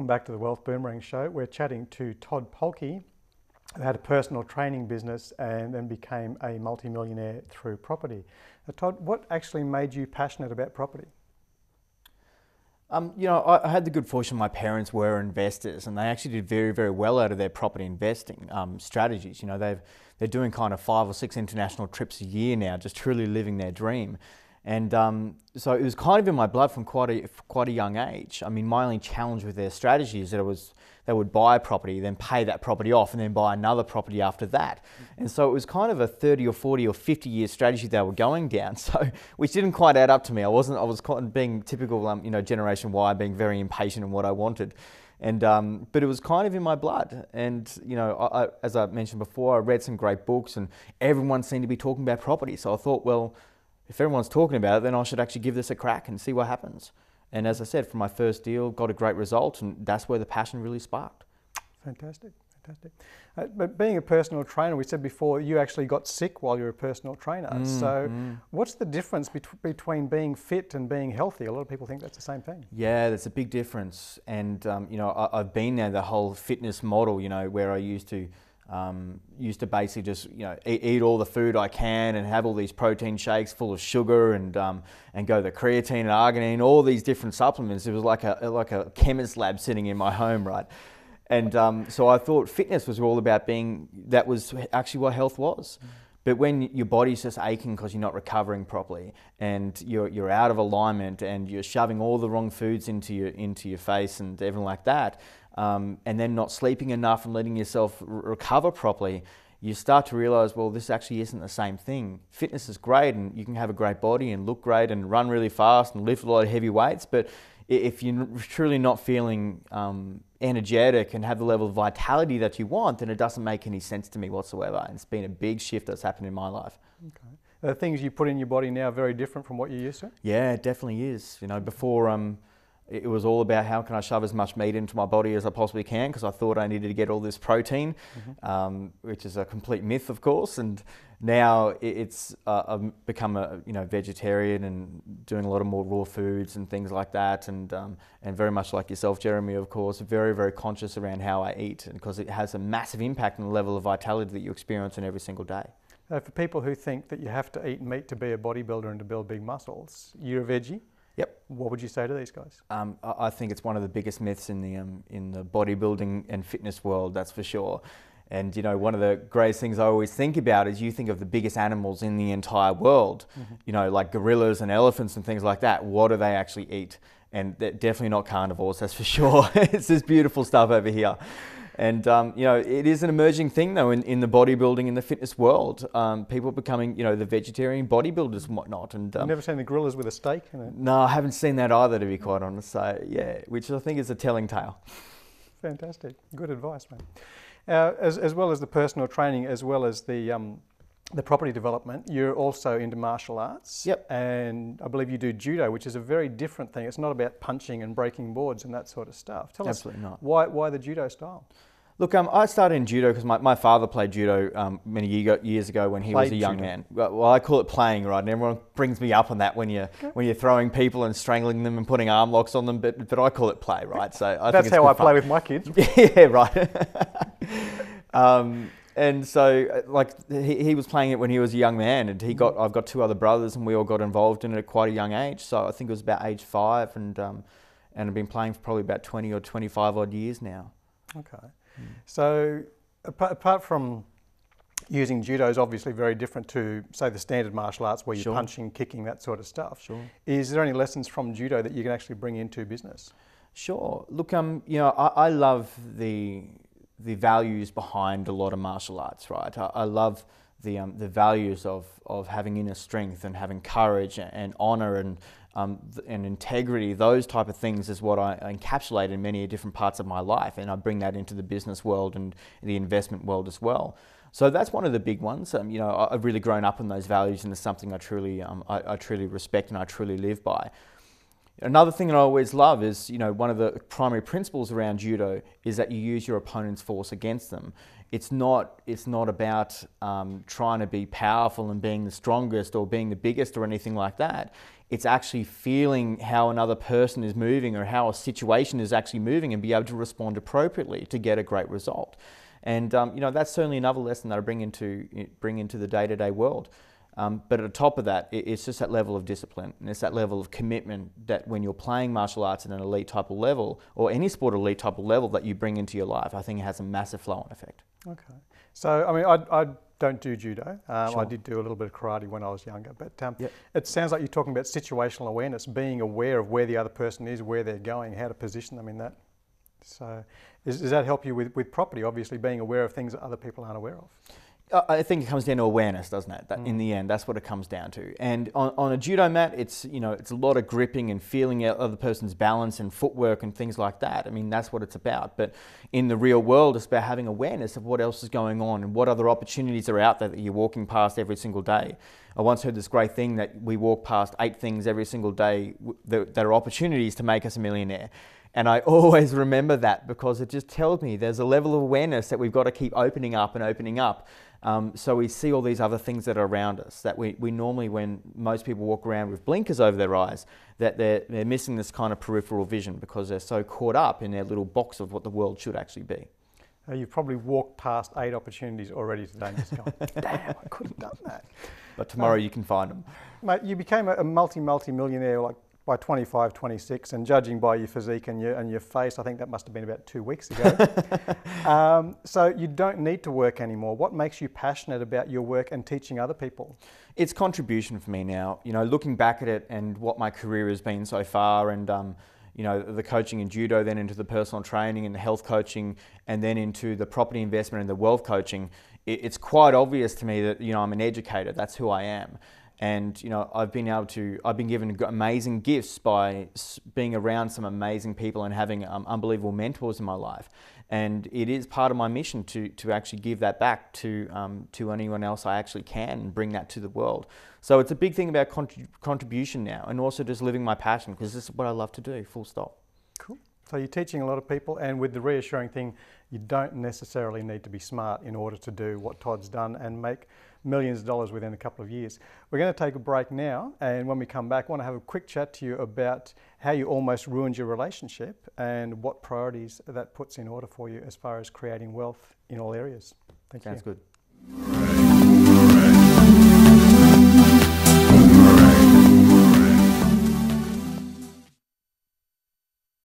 Welcome back to the Wealth Boomerang Show. We're chatting to Todd Polke, who had a personal training business and then became a multimillionaire through property. Now, Todd, what actually made you passionate about property? I had the good fortune my parents were investors, and they actually did very, very well out of their property investing strategies. They're doing kind of 5 or 6 international trips a year now, just truly living their dream. And so it was kind of in my blood from quite a young age. I mean, my only challenge with their strategy is that they would buy a property, then pay that property off, and then buy another property after that. And so it was kind of a 30 or 40 or 50 year strategy they were going down. So, which didn't quite add up to me. I was being typical, Generation Y, being very impatient in what I wanted. And but it was kind of in my blood. And as I mentioned before, I read some great books, and everyone seemed to be talking about property. So I thought, well, if everyone's talking about it, then I should actually give this a crack and see what happens. And as I said, from my first deal, got a great result, and that's where the passion really sparked. Fantastic, fantastic. But being a personal trainer, we said before, you actually got sick while you were a personal trainer. What's the difference between being fit and being healthy? A lot of people think that's the same thing. Yeah, there's a big difference. And, I've been there, the whole fitness model, where I used to basically just eat all the food I can and have all these protein shakes full of sugar and go the creatine and arginine, all these different supplements. It was like a chemist lab sitting in my home, right? And so I thought fitness was all about that was actually what health was. But when your body's just aching because you're not recovering properly, and you're out of alignment, and you're shoving all the wrong foods into your face and everything like that, and then not sleeping enough and letting yourself recover properly, you start to realize, well, this actually isn't the same thing. Fitness is great, and you can have a great body and look great and run really fast and lift a lot of heavy weights, but if you're truly not feeling energetic and have the level of vitality that you want, then it doesn't make any sense to me whatsoever. And it's been a big shift that's happened in my life. Okay. Are the things you put in your body now very different from what you used to? Yeah, it definitely is. Before it was all about how can I shove as much meat into my body as I possibly can, because I thought I needed to get all this protein, which is a complete myth, of course. And now I've become a vegetarian and doing a lot of more raw foods and things like that, and very much like yourself, Jeremy, of course, very, very conscious around how I eat, because it has a massive impact on the level of vitality that you experience in every single day. For people who think that you have to eat meat to be a bodybuilder and to build big muscles, you're a veggie? Yep. What would you say to these guys? I think it's one of the biggest myths in the bodybuilding and fitness world, that's for sure. And one of the greatest things I always think about is you think of the biggest animals in the entire world, like gorillas and elephants and things like that. What do they actually eat? And they're definitely not carnivores, that's for sure. It's this beautiful stuff over here. And, it is an emerging thing, though, in the bodybuilding and the fitness world. People are becoming, the vegetarian bodybuilders and whatnot. And You've never seen the gorillas with a steak in it? No, I haven't seen that either, to be quite honest. So, yeah, which I think is a telling tale. Fantastic. Good advice, mate. As well as the personal training, as well as the property development, you're also into martial arts. Yep. And I believe you do judo, which is a very different thing. It's not about punching and breaking boards and that sort of stuff. Tell us why the judo style? Look, I started in judo because my father played judo many years ago when he was a young man. Well, I call it playing, right? And everyone brings me up on that when you're throwing people and strangling them and putting arm locks on them, but I call it play, right? So that's how I play with my kids. Yeah, right. And so, he was playing it when he was a young man, and I've got 2 other brothers, and we all got involved in it at quite a young age. So I think it was about age 5, and I've been playing for probably about 20 or 25 odd years now. Okay. So apart from using judo is obviously very different to, say, the standard martial arts where you're punching, kicking, that sort of stuff. Sure. Is there any lessons from judo that you can actually bring into business? Sure. Look, I love the values behind a lot of martial arts, right? I love the values of having inner strength and having courage and honor and integrity. Those type of things is what I encapsulate in many different parts of my life, and I bring that into the business world and the investment world as well. So that's one of the big ones. I've really grown up in those values, and it's something I truly respect and I truly live by. Another thing that I always love is, one of the primary principles around judo is that you use your opponent's force against them. it's not about trying to be powerful and being the strongest or being the biggest or anything like that. It's actually feeling how another person is moving or how a situation is actually moving and be able to respond appropriately to get a great result. And that's certainly another lesson that I bring into the day-to-day world. But at the top of that, it's just that level of discipline, and it's that level of commitment that when you're playing martial arts at an elite type of level, or any sport elite type of level, that you bring into your life. I think it has a massive flow-on effect. Okay. So, I mean, I don't do judo. Sure. I did do a little bit of karate when I was younger, but Yep. it sounds like you're talking about situational awareness, being aware of where the other person is, where they're going, how to position them in that. So, does that help you with property, obviously being aware of things that other people aren't aware of? I think it comes down to awareness, doesn't it? That in the end, that's what it comes down to. And on a judo mat, it's a lot of gripping and feeling out other person's balance and footwork and things like that. I mean, that's what it's about. But in the real world, it's about having awareness of what else is going on and what other opportunities are out there that you're walking past every single day. I once heard this great thing that we walk past 8 things every single day that are opportunities to make us a millionaire. And I always remember that because it just tells me there's a level of awareness that we've got to keep opening up and opening up. So we see all these other things that are around us that we normally, when most people walk around with blinkers over their eyes, that they're missing this kind of peripheral vision because they're so caught up in their little box of what the world should actually be. You've probably walked past 8 opportunities already today and just gone, damn, I could have done that. But tomorrow you can find them. Mate, you became a multi-millionaire like by 25, 26, and judging by your physique and your face, I think that must have been about 2 weeks ago. So you don't need to work anymore. What makes you passionate about your work and teaching other people? It's contribution for me now. Looking back at it and what my career has been so far, and the coaching in judo, then into the personal training and the health coaching, and then into the property investment and the wealth coaching. It's quite obvious to me that I'm an educator. That's who I am. And I've been given amazing gifts by being around some amazing people and having unbelievable mentors in my life. And it is part of my mission to actually give that back to anyone else I actually can and bring that to the world. So it's a big thing about contribution now, and also just living my passion, because this is what I love to do, full stop. Cool. So you're teaching a lot of people, and with the reassuring thing, you don't necessarily need to be smart in order to do what Todd's done and make millions of dollars within a couple of years. We're going to take a break now, and when we come back, I want to have a quick chat to you about how you almost ruined your relationship and what priorities that puts in order for you as far as creating wealth in all areas. Thank you. Sounds good.